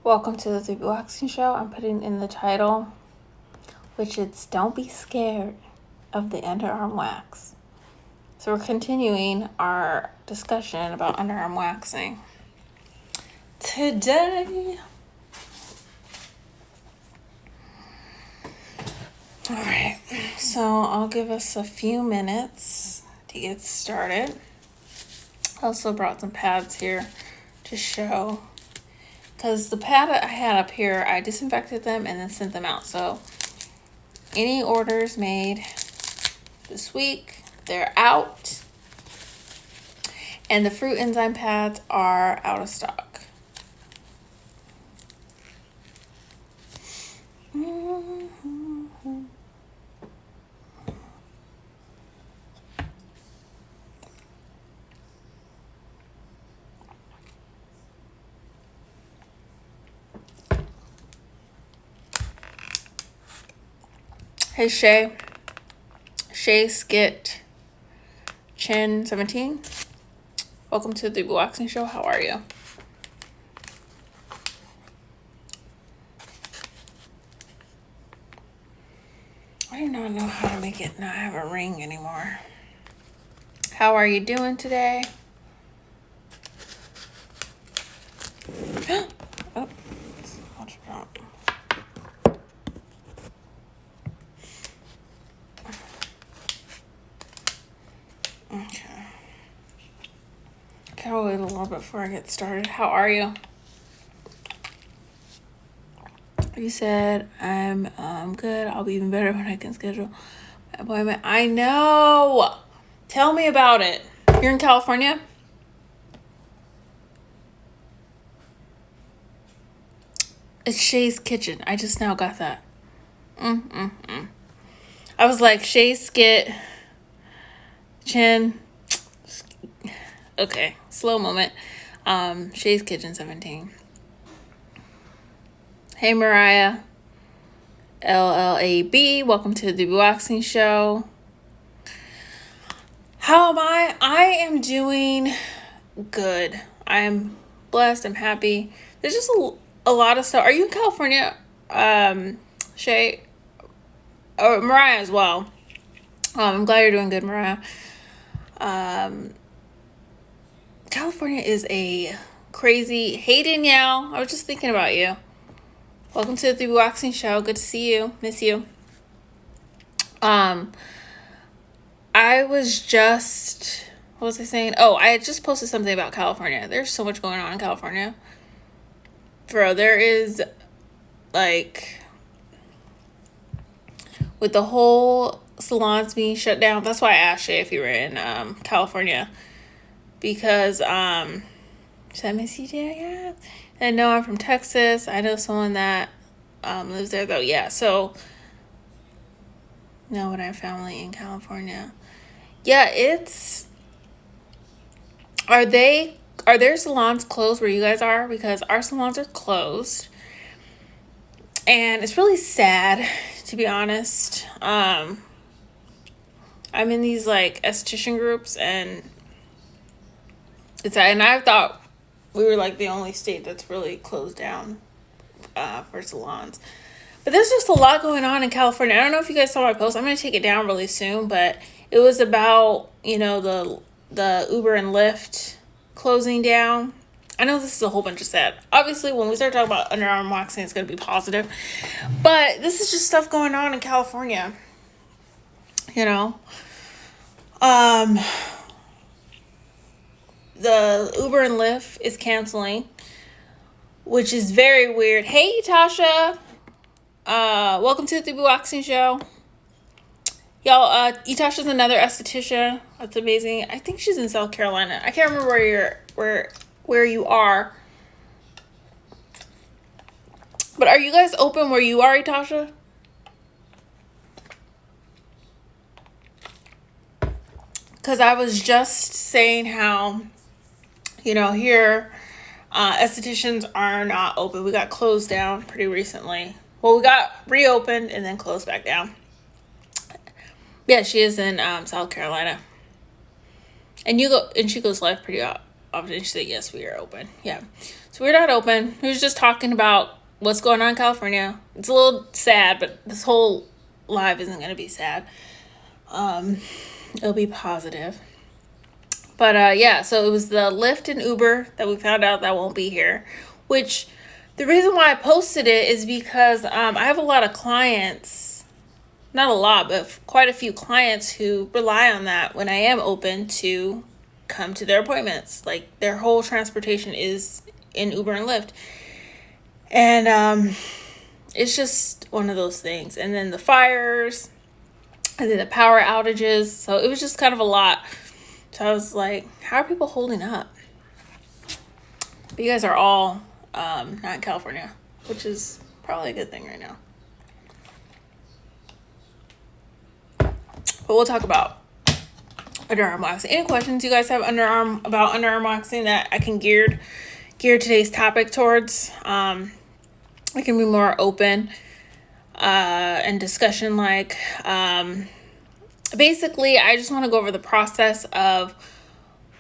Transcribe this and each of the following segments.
Welcome to the 3BWaxing show. I'm putting in the title, which is Don't Be Scared of the Underarm Wax. So we're continuing our discussion about underarm waxing. Today, alright, so I'll give us a few minutes to get started. I also brought some pads here to show, because the pad I had up here, I disinfected them and then sent them out. So any orders made this week, they're out. And the fruit enzyme pads are out of stock. Hey Shay Skit Chin 17. Welcome to the 3BWaxing show. How are you? I do not know how to make it not have a ring anymore. How are you doing today? Oh, watch it out. Okay. I'll wait a little bit before I get started. How are you? You said I'm good. I'll be even better when I can schedule my appointment. I know. Tell me about it. You're in California? It's Shay's Kitchen. I just now got that. I was like, Shay's Skit Chin. Okay, slow moment. Shay's Kitchen 17. Hey Mariah. LLAB. Welcome to the 3BWaxing show. How am I? I am doing good. I'm blessed. I'm happy. There's just a lot of stuff. Are you in California, Shay? Or Mariah as well. I'm glad you're doing good, Mariah. California is a crazy... Hey, Danielle. I was just thinking about you. Welcome to the 3BWaxing show. Good to see you. Miss you. I was just... What was I saying? Oh, I had just posted something about California. There's so much going on in California. Bro, there is, like... With the whole salons being shut down. That's why I asked you if you were in California. Because, should I miss you, yeah. I know I'm from Texas. I know someone that lives there, though. Yeah, so... No, but I have family in California. Yeah, it's... Are their salons closed where you guys are? Because our salons are closed. And it's really sad, to be honest. I'm in these, like, esthetician groups, and I thought we were, like, the only state that's really closed down for salons. But there's just a lot going on in California. I don't know if you guys saw my post. I'm going to take it down really soon, but it was about, the Uber and Lyft closing down. I know this is a whole bunch of sad. Obviously, when we start talking about underarm waxing, it's going to be positive. But this is just stuff going on in California. The Uber and Lyft is canceling, which is very weird. Hey, Tasha. Welcome to the 3BWaxing show. Y'all, Tasha's another esthetician. That's amazing. I think she's in South Carolina. I can't remember where you are. But are you guys open where you are, Tasha? Because I was just saying how, here, estheticians are not open. We got closed down pretty recently. Well, we got reopened and then closed back down. Yeah, she is in South Carolina. And she goes live pretty often. She said, yes, we are open. Yeah. So we're not open. We was just talking about what's going on in California. It's a little sad, but this whole live isn't going to be sad. It'll be positive. But yeah, so it was the Lyft and Uber that we found out that won't be here. Which, the reason why I posted it is because I have a lot of clients, not a lot, but quite a few clients who rely on that when I am open to come to their appointments. Like, their whole transportation is in Uber and Lyft. And it's just one of those things. And then the fires, and then the power outages. So it was just kind of a lot. So I was like, how are people holding up? But you guys are all not in California, which is probably a good thing right now. But we'll talk about underarm waxing. Any questions you guys have about underarm waxing that I can gear today's topic towards? I can be more open and discussion like. Basically, I just want to go over the process of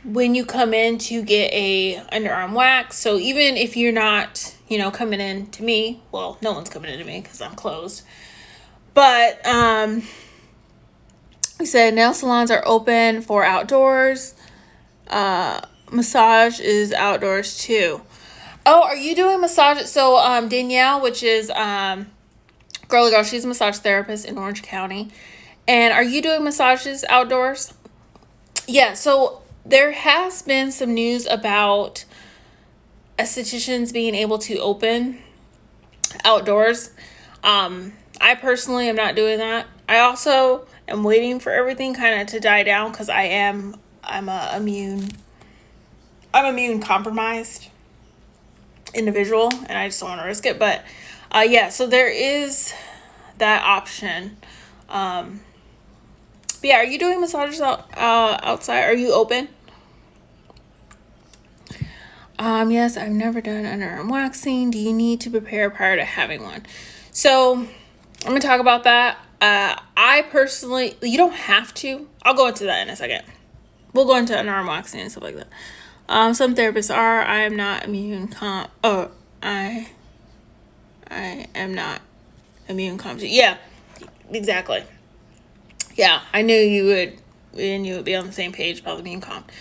when you come in to get a underarm wax. So even if you're not, coming in to me, well, no one's coming in to me because I'm closed. But we said nail salons are open for outdoors. Massage is outdoors too. Oh, are you doing massage? So Danielle, which is Girly Girl, she's a massage therapist in Orange County. And are you doing massages outdoors? Yeah, so there has been some news about estheticians being able to open outdoors. I personally am not doing that. I also am waiting for everything kind of to die down because I'm immune compromised individual, and I just don't want to risk it. But yeah, so there is that option. But yeah, are you doing massages outside? Are you open? Yes, I've never done underarm waxing. Do you need to prepare prior to having one? So I'm gonna talk about that. I personally, you don't have to. I'll go into that in a second. We'll go into underarm waxing and stuff like that. Some therapists are. I am not immune I am not immune competent. Yeah, exactly. Yeah, I knew you would, and you would be on the same page about the immune comp.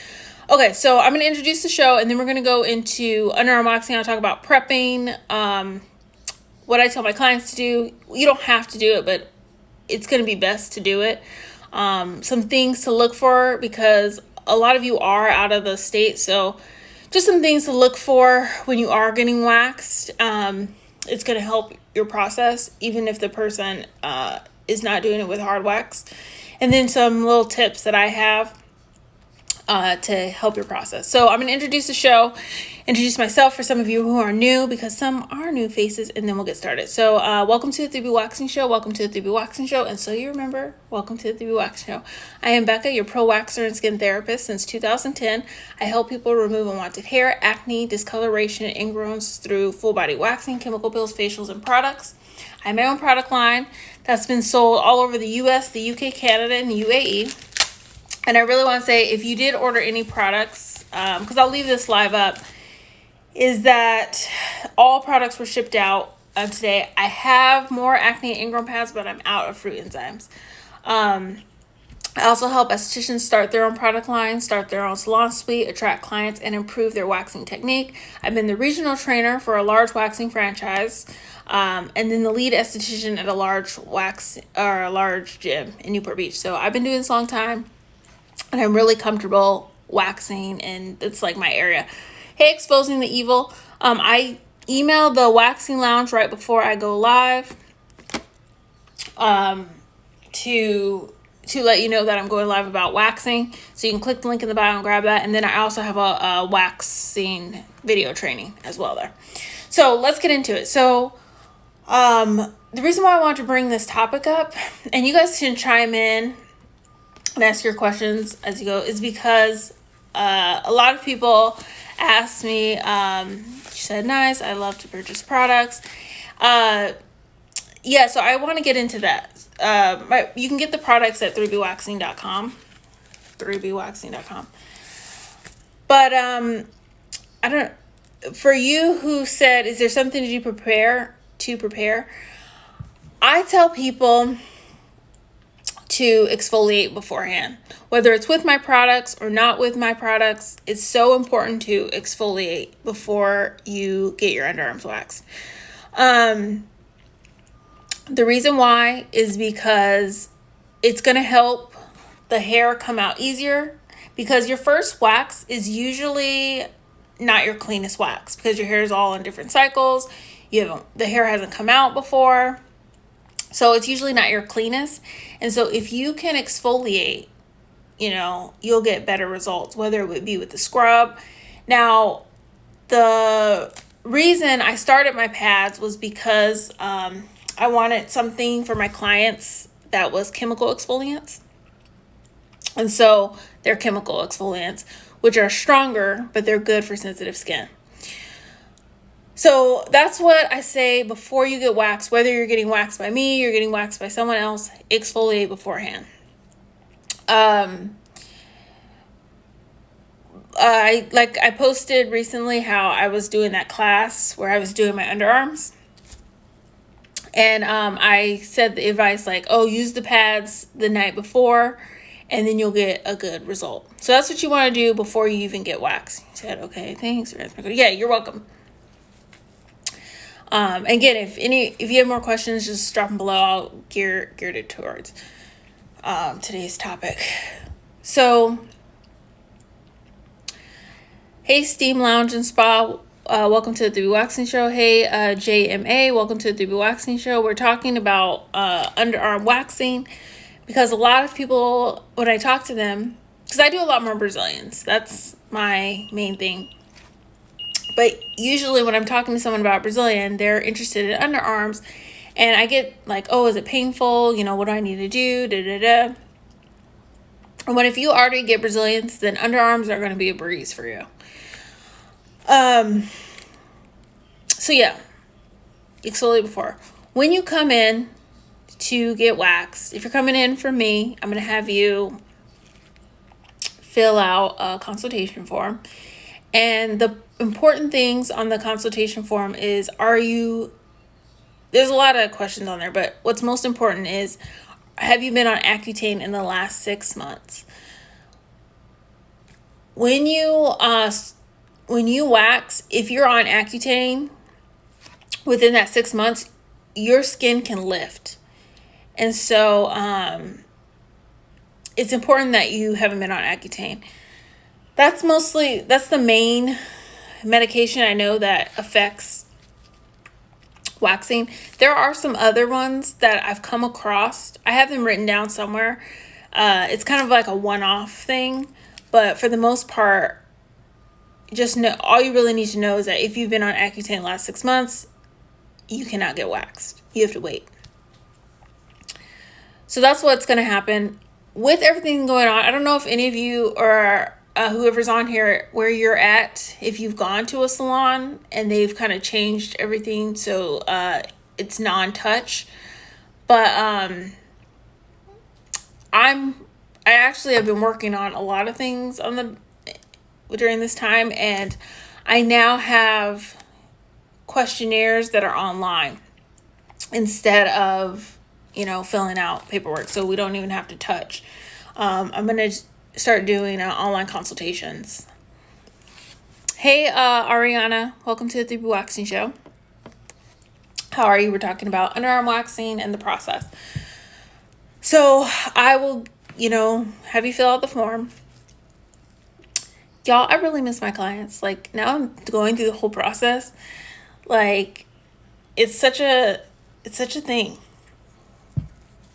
Okay, so I'm going to introduce the show, and then we're going to go into underarm waxing. I'll talk about prepping, what I tell my clients to do. You don't have to do it, but it's going to be best to do it. Some things to look for, because a lot of you are out of the state, so just some things to look for when you are getting waxed. It's going to help your process, even if the person is not doing it with hard wax. And then some little tips that I have to help your process. So I'm going to introduce the show, introduce myself for some of you who are new, because some are new faces, and then we'll get started. So welcome to the 3BWaxing Show. Welcome to the 3BWaxing Show. And so you remember, welcome to the 3BWaxing Show. I am Becca, your pro waxer and skin therapist since 2010. I help people remove unwanted hair, acne, discoloration, and ingrowns through full body waxing, chemical peels, facials, and products. I have my own product line that's been sold all over the US, the UK, Canada, and the UAE. And I really want to say, if you did order any products, because I'll leave this live up, is that all products were shipped out today. I have more acne and ingrown pads, but I'm out of fruit enzymes. I also help estheticians start their own product line, start their own salon suite, attract clients, and improve their waxing technique. I've been the regional trainer for a large waxing franchise, and then the lead esthetician at a large gym in Newport Beach. So I've been doing this a long time, and I'm really comfortable waxing, and it's like my area. Hey, Exposing the Evil. I emailed the waxing lounge right before I go live to let you know that I'm going live about waxing. So you can click the link in the bio and grab that. And then I also have a waxing video training as well there. So let's get into it. So the reason why I want to bring this topic up, and you guys can chime in and ask your questions as you go, is because a lot of people ask me, she said, nice, I love to purchase products. Yeah, so I want to get into that. You can get the products at 3BWaxing.com. 3BWaxing.com. But for you who said, is there something to prepare? I tell people to exfoliate beforehand. Whether it's with my products or not with my products, it's so important to exfoliate before you get your underarms waxed. The reason why is because it's going to help the hair come out easier, because your first wax is usually not your cleanest wax because your hair is all in different cycles. The hair hasn't come out before. So it's usually not your cleanest. And so if you can exfoliate, you'll get better results, whether it would be with the scrub. Now, the reason I started my pads was because I wanted something for my clients that was chemical exfoliants. And so they're chemical exfoliants, which are stronger, but they're good for sensitive skin. So that's what I say before you get waxed, whether you're getting waxed by me, you're getting waxed by someone else, exfoliate beforehand. I posted recently how I was doing that class where I was doing my underarms. And I said the advice use the pads the night before, and then you'll get a good result. So that's what you want to do before you even get waxed. He said, okay, thanks. Yeah, you're welcome. Again, if you have more questions, just drop them below. I'll gear it towards today's topic. So, hey, Steam Lounge and Spa, welcome to the 3BWaxing Show. Hey, JMA, welcome to the 3BWaxing Show. We're talking about underarm waxing because a lot of people, when I talk to them, because I do a lot more Brazilians, that's my main thing. But usually when I'm talking to someone about Brazilian, they're interested in underarms. And I get is it painful? What do I need to do? And if you already get Brazilians, then underarms are going to be a breeze for you. So yeah, exfoliate before. When you come in to get waxed, if you're coming in from me, I'm going to have you fill out a consultation form. And the important things on the consultation form is, there's a lot of questions on there, but what's most important is, have you been on Accutane in the last 6 months? When you wax, if you're on Accutane within that 6 months, your skin can lift. And so it's important that you haven't been on Accutane. That's the main medication I know that affects waxing. There are some other ones that I've come across. I have them written down somewhere. It's kind of like a one-off thing, but for the most part, just know, all you really need to know is that if you've been on Accutane the last 6 months, you cannot get waxed. You have to wait. So that's what's going to happen with everything going on. I don't know if any of you or whoever's on here, where you're at, if you've gone to a salon and they've kind of changed everything so it's non-touch. But I actually have been working on a lot of things during this time, and I now have questionnaires that are online instead of filling out paperwork, so we don't even have to touch. I'm gonna start doing online consultations. Hey, Ariana, welcome to the 3BWaxing Show. How are you? We're talking about underarm waxing and the process. So I will, have you fill out the form. Y'all, I really miss my clients. Now I'm going through the whole process. It's such a thing.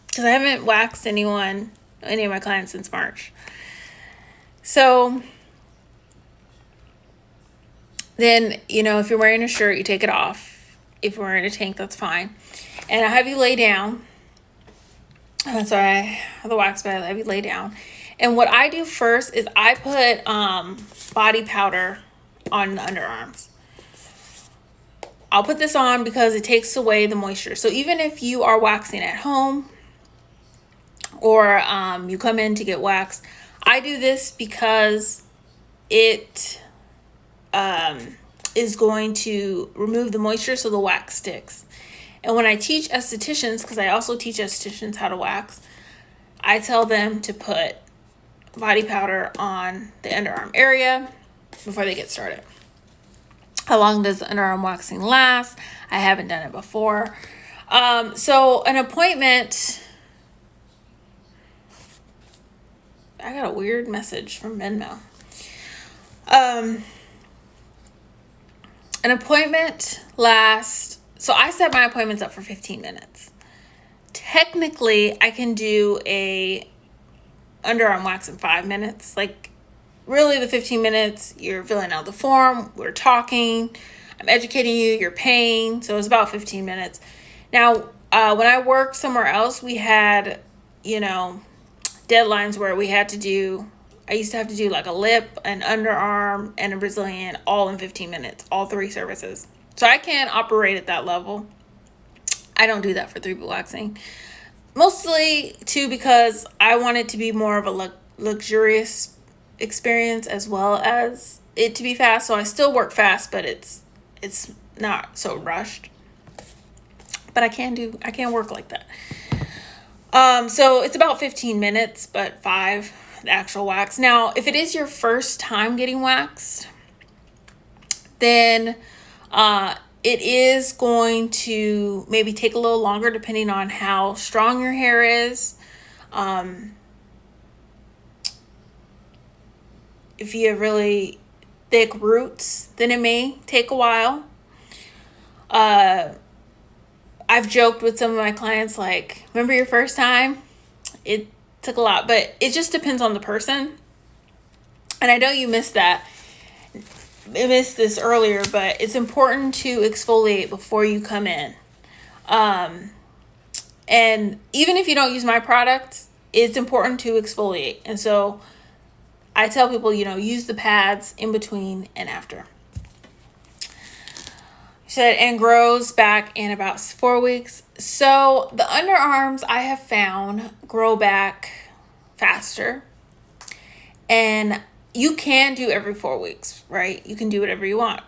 Because I haven't waxed any of my clients since March. So then, if you're wearing a shirt, you take it off. If you're wearing a tank, that's fine. And I have you lay down. That's why I have the wax bed. I have you lay down. And what I do first is I put body powder on the underarms. I'll put this on because it takes away the moisture. So even if you are waxing at home or you come in to get waxed, I do this because it is going to remove the moisture so the wax sticks. And when I teach estheticians, because I also teach estheticians how to wax, I tell them to put body powder on the underarm area before they get started. How long does underarm waxing last? I haven't done it before. So an appointment, I got a weird message from Venmo. An appointment lasts, so I set my appointments up for 15 minutes. Technically, I can do a underarm wax in 5 minutes. Like, really the 15 minutes, you're filling out the form, we're talking, I'm educating you, you're paying, so it's about 15 minutes. Now, when I worked somewhere else, we had, deadlines where we had to do, I used to have to do like a lip, an underarm, and a Brazilian all in 15 minutes, all 3 services. So I can't operate at that level. I don't do that for 3BWaxing. Mostly, too, because I want it to be more of a luxurious experience as well as it to be fast. So I still work fast, but it's not so rushed. But I can't work like that. So it's about 15 minutes, but 5, the actual wax. Now, if it is your first time getting waxed, then it is going to maybe take a little longer depending on how strong your hair is. If you have really thick roots, then it may take a while. I've joked with some of my clients, like, remember your first time? It took a lot, but it just depends on the person. And I know you missed that. I missed this earlier, but it's important to exfoliate before you come in. And even if you don't use my product, it's important to exfoliate. And so I tell people, use the pads in between and after. Said, and grows back in about 4 weeks. So the underarms I have found grow back faster. And you can do every 4 weeks, right? You can do whatever you want.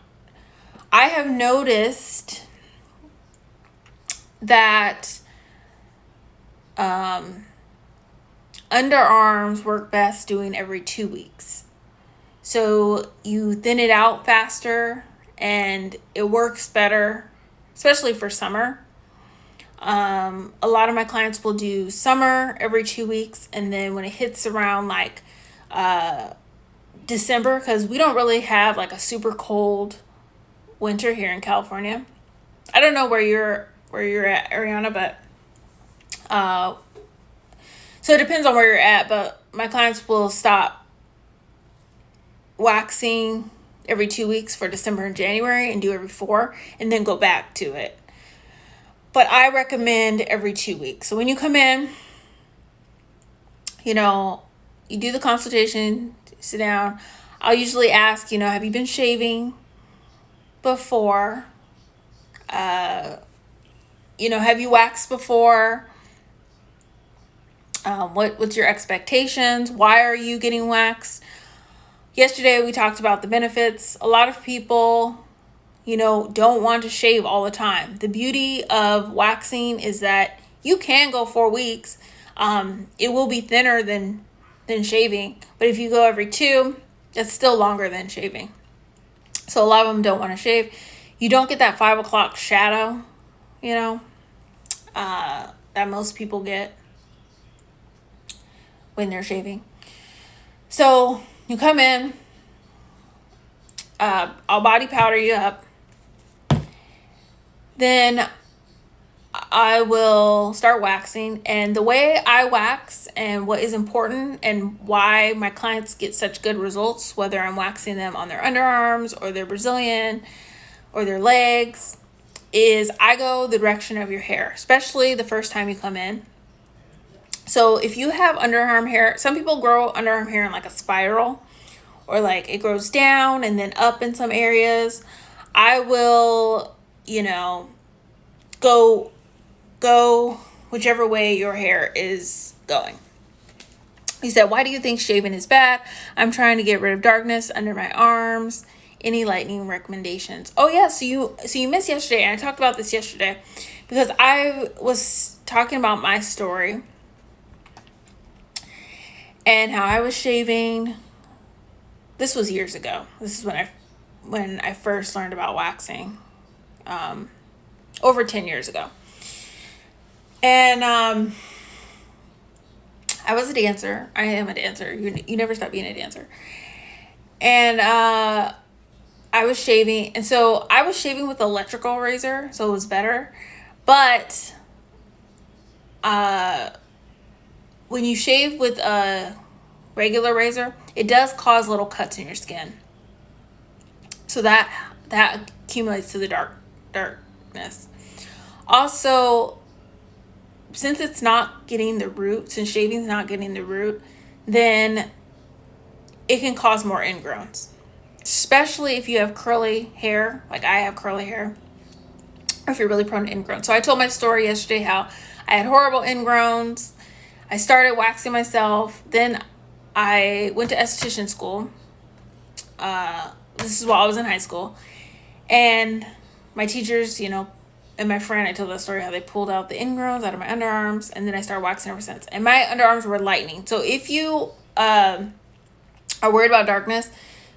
I have noticed that underarms work best doing every 2 weeks. So you thin it out faster and it works better, especially for summer. A lot of my clients will do summer every 2 weeks, and then when it hits around like December, because we don't really have like a super cold winter here in California. I don't know where you're at, Ariana, but so it depends on where you're at, but my clients will stop waxing every 2 weeks for December and January and do every 4 and then go back to it. But I recommend every 2 weeks. So when you come in, you do the consultation, sit down. I'll usually ask, have you been shaving before? Have you waxed before? What's your expectations? Why are you getting waxed? Yesterday we talked about the benefits. A lot of people, don't want to shave all the time. The beauty of waxing is that you can go 4 weeks. It will be thinner than shaving, but if you go every 2, that's still longer than shaving. So a lot of them don't want to shave. You don't get that 5 o'clock shadow, that most people get when they're shaving. So you come in, I'll body powder you up. Then I will start waxing. And the way I wax and what is important and why my clients get such good results, whether I'm waxing them on their underarms or their Brazilian or their legs, is I go the direction of your hair, especially the first time you come in. So if you have underarm hair, some people grow underarm hair in like a spiral, or like it grows down and then up in some areas. I will, go whichever way your hair is going. He said, why do you think shaving is bad? I'm trying to get rid of darkness under my arms Any lightening recommendations? Oh yeah, so you missed yesterday, and I talked about this yesterday because I was talking about my story and how I was shaving. This was years ago. This is when I first learned about waxing, over 10 years ago. And I was a dancer. I am a dancer. You never stop being a dancer. And I was shaving, and so I was shaving with an electrical razor, so it was better. But when you shave with a regular razor, it does cause little cuts in your skin. So that accumulates to the darkness. Also, since it's not getting the root, since shaving's not getting the root, then it can cause more ingrowns. Especially if you have curly hair, like I have curly hair, or if you're really prone to ingrown. So I told my story yesterday how I had horrible ingrowns. I started waxing myself. Then I went to esthetician school. This is while I was in high school. And my teachers, and my friend, I told that story how they pulled out the ingrowns out of my underarms, and then I started waxing ever since. And my underarms were lightening. So if you are worried about darkness,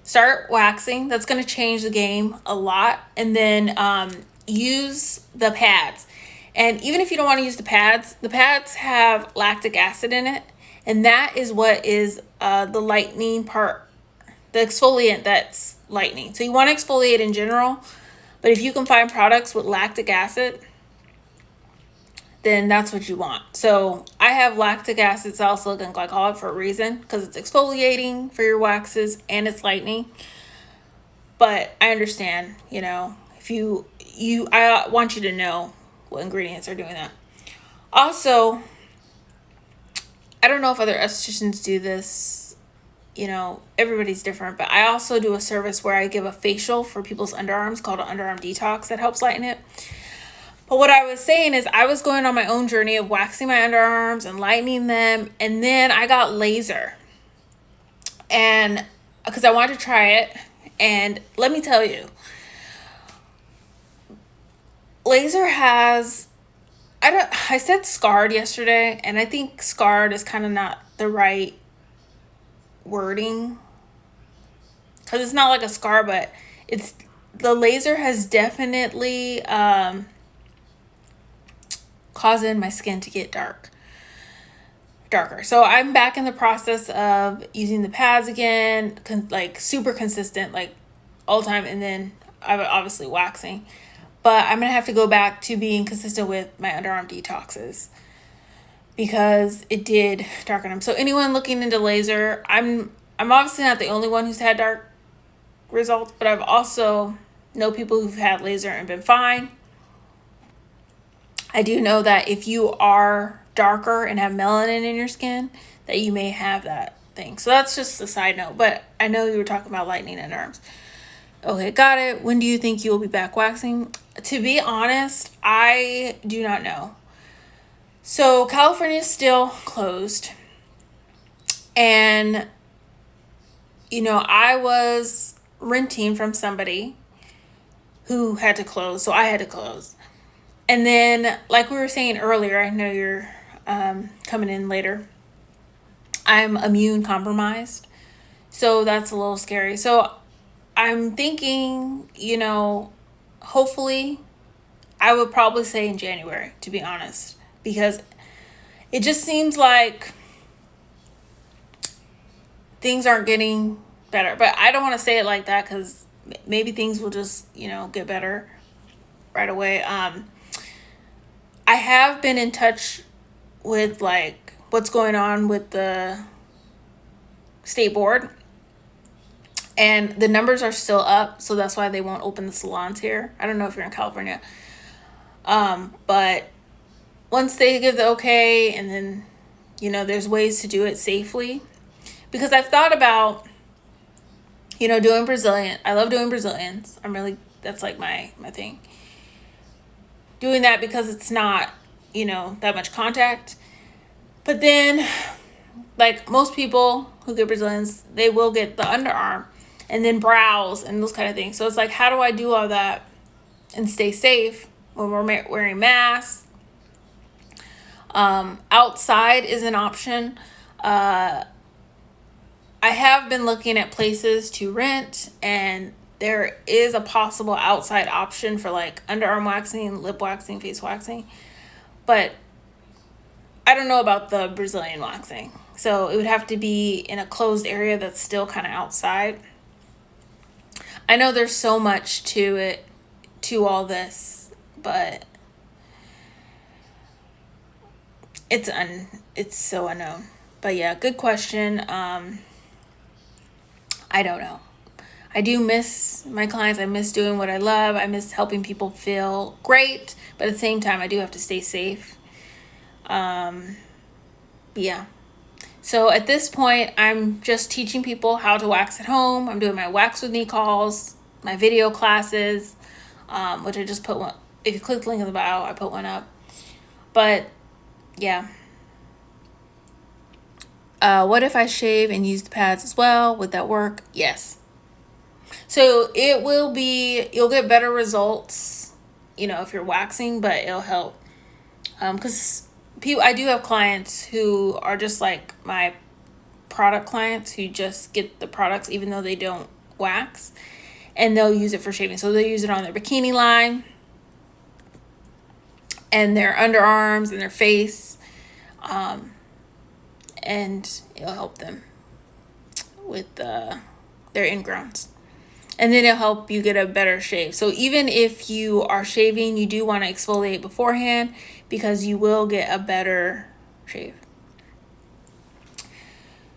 start waxing. That's going to change the game a lot. And then use the pads. And even if you don't want to use the pads have lactic acid in it. And that is what is the lightening part, the exfoliant that's lightening. So you want to exfoliate in general. But if you can find products with lactic acid, then that's what you want. So I have lactic acid salicylic glycolic for a reason, because it's exfoliating for your waxes and it's lightening. But I understand, if I want you to know what ingredients are doing that. Also, I don't know if other estheticians do this, everybody's different, but I also do a service where I give a facial for people's underarms called an underarm detox that helps lighten it. But what I was saying is I was going on my own journey of waxing my underarms and lightening them. And then I got laser. And because I wanted to try it. And let me tell you, laser has, I said scarred yesterday. And I think scarred is kind of not the right wording. Because it's not like a scar, but the laser has definitely causing my skin to get darker. So I'm back in the process of using the pads again, like super consistent, like all the time. And then I'm obviously waxing, but I'm gonna have to go back to being consistent with my underarm detoxes because it did darken them. So anyone looking into laser, I'm obviously not the only one who's had dark results, but I've also know people who've had laser and been fine. I do know that if you are darker and have melanin in your skin, that you may have that thing. So that's just a side note. But I know you were talking about lightening underarms. Okay, got it. When do you think you will be back waxing? To be honest, I do not know. So California is still closed. And, I was renting from somebody who had to close. So I had to close. And then, like we were saying earlier, I know you're coming in later, I'm immune compromised. So that's a little scary. So I'm thinking, hopefully, I would probably say in January, to be honest. Because it just seems like things aren't getting better. But I don't want to say it like that because maybe things will just, get better right away. I have been in touch with what's going on with the state board, and the numbers are still up, so that's why they won't open the salons here. I don't know if you're in California, but once they give the okay, and then there's ways to do it safely, because I've thought about doing Brazilian. I love doing Brazilians. That's like my thing. Doing that because it's not, that much contact. But then, like most people who get Brazilians, they will get the underarm. and then brows and those kind of things. So it's like, how do I do all that and stay safe when we're wearing masks? Outside is an option. I have been looking at places to rent, and there is a possible outside option for like underarm waxing, lip waxing, face waxing. But I don't know about the Brazilian waxing. So it would have to be in a closed area that's still kind of outside. I know there's so much to it, to all this, but it's so unknown. But yeah, good question. I don't know. I do miss my clients. I miss doing what I love. I miss helping people feel great, but at the same time, I do have to stay safe. Yeah. So at this point, I'm just teaching people how to wax at home. I'm doing my wax with me calls, my video classes, which I just put one. If you click the link in the bio, I put one up. But yeah. What if I shave and use the pads as well? Would that work? Yes. So it will be, you'll get better results, if you're waxing, but it'll help. Because I do have clients who are just like my product clients who just get the products even though they don't wax, and they'll use it for shaving. So they'll use it on their bikini line and their underarms and their face, and it'll help them with their ingrowns. And then it'll help you get a better shave. So even if you are shaving, you do want to exfoliate beforehand because you will get a better shave.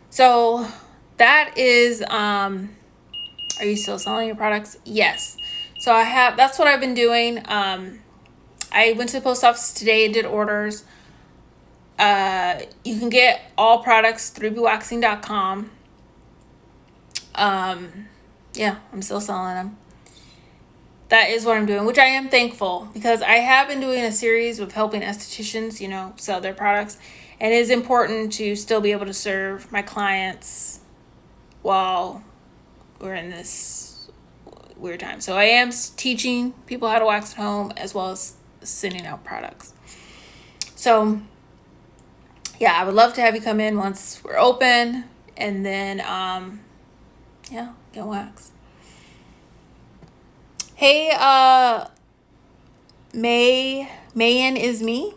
So that is, are you still selling your products? Yes. So that's what I've been doing. I went to the post office today and did orders. You can get all products 3BWaxing.com. Yeah, I'm still selling them. That is what I'm doing, which I am thankful because I have been doing a series of helping estheticians, sell their products. And it is important to still be able to serve my clients while we're in this weird time. So I am teaching people how to wax at home as well as sending out products. So yeah, I would love to have you come in once we're open, and then get waxed. Hey, Mayan is me.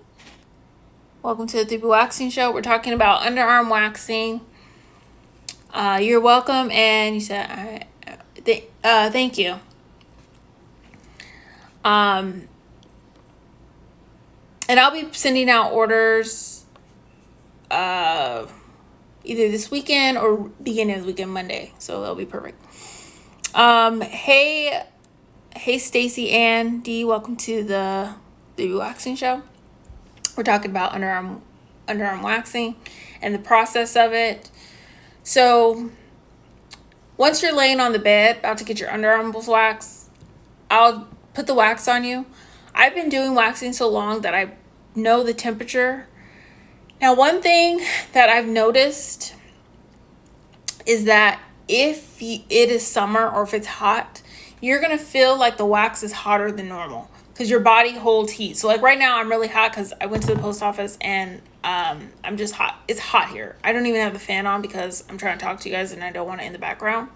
Welcome to the 3BWaxing show. We're talking about underarm waxing. You're welcome, and you said thank you. And I'll be sending out orders either this weekend or beginning of the weekend, Monday. So that'll be perfect. Hey Stacy Ann D, welcome to the 3BWaxing show. We're talking about underarm waxing and the process of it. So once you're laying on the bed about to get your underarms waxed, I'll put the wax on you. I've been doing waxing so long that I know the temperature. Now, one thing that I've noticed is that if it is summer or if it's hot, you're going to feel like the wax is hotter than normal because your body holds heat. So like right now I'm really hot because I went to the post office and I'm just hot. It's hot here. I don't even have the fan on because I'm trying to talk to you guys and I don't want it in the background.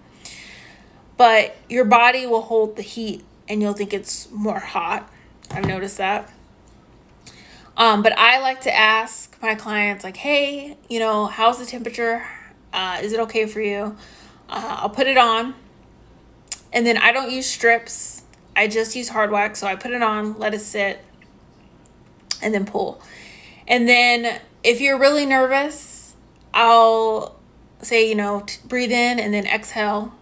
But your body will hold the heat and you'll think it's more hot. I've noticed that. But I like to ask my clients like, hey, how's the temperature? Is it okay for you? I'll put it on. And then I don't use strips. I just use hard wax. So I put it on, let it sit, and then pull. And then if you're really nervous, I'll say, breathe in and then exhale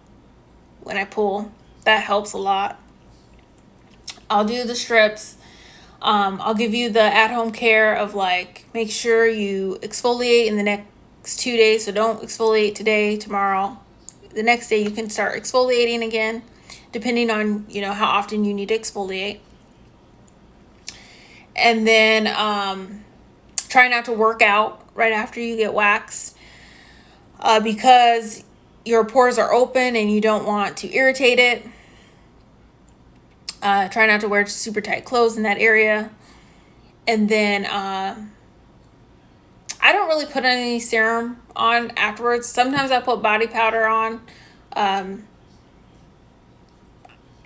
when I pull. That helps a lot. I'll do the strips. I'll give you the at-home care of make sure you exfoliate in the next 2 days. So don't exfoliate today, tomorrow. The next day you can start exfoliating again, depending on, how often you need to exfoliate. And then try not to work out right after you get waxed because, your pores are open and you don't want to irritate it, try not to wear super tight clothes in that area. And then I don't really put any serum on afterwards. Sometimes I put body powder on.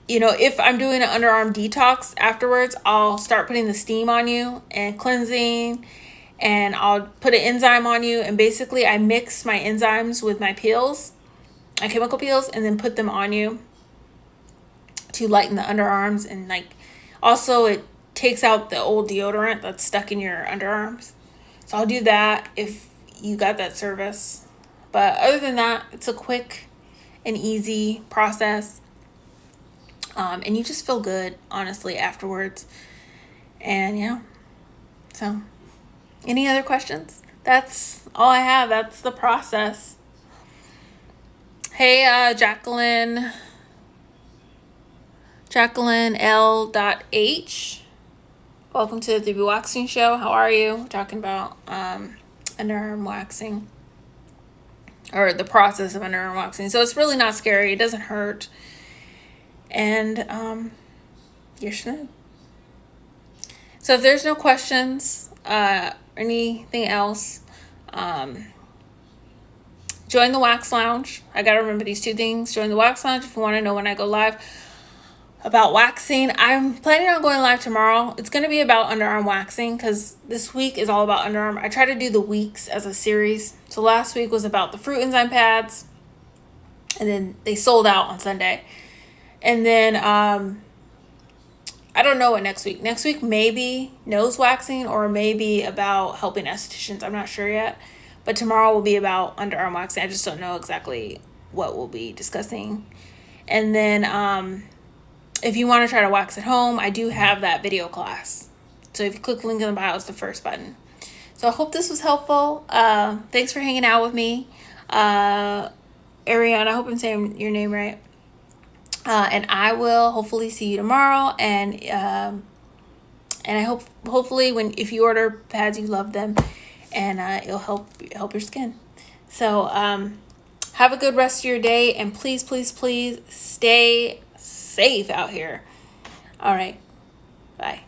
If I'm doing an underarm detox afterwards, I'll start putting the steam on you and cleansing, and I'll put an enzyme on you. And basically I mix my enzymes with my peels, my chemical peels, and then put them on you to lighten the underarms. And also it takes out the old deodorant that's stuck in your underarms. So I'll do that if you got that service. But other than that, it's a quick and easy process. And you just feel good, honestly, afterwards. And yeah. So, any other questions? That's all I have. That's the process. Hey, Jacqueline L.H. Welcome to the 3BWaxing show. How are you? We're talking about underarm waxing, or the process of underarm waxing. So it's really not scary. It doesn't hurt. And you're smooth. So if there's no questions, anything else, join the Wax Lounge. I gotta remember these two things. Join the Wax Lounge if you want to know when I go live about waxing. I'm planning on going live tomorrow. It's going to be about underarm waxing because this week is all about underarm. I try to do the weeks as a series. So last week was about the fruit enzyme pads, and then they sold out on Sunday. And then I don't know what next week. Next week maybe nose waxing, or maybe about helping estheticians. I'm not sure yet. But tomorrow will be about underarm waxing. I just don't know exactly what we'll be discussing. And then if you want to try to wax at home, I do have that video class. So if you click the link in the bio, it's the first button. So I hope this was helpful. Thanks for hanging out with me. Ariana, I hope I'm saying your name right. And I will hopefully see you tomorrow. And I hopefully if you order pads, you love them, and it'll help your skin. So have a good rest of your day, and please, please, please stay safe out here. All right. Bye.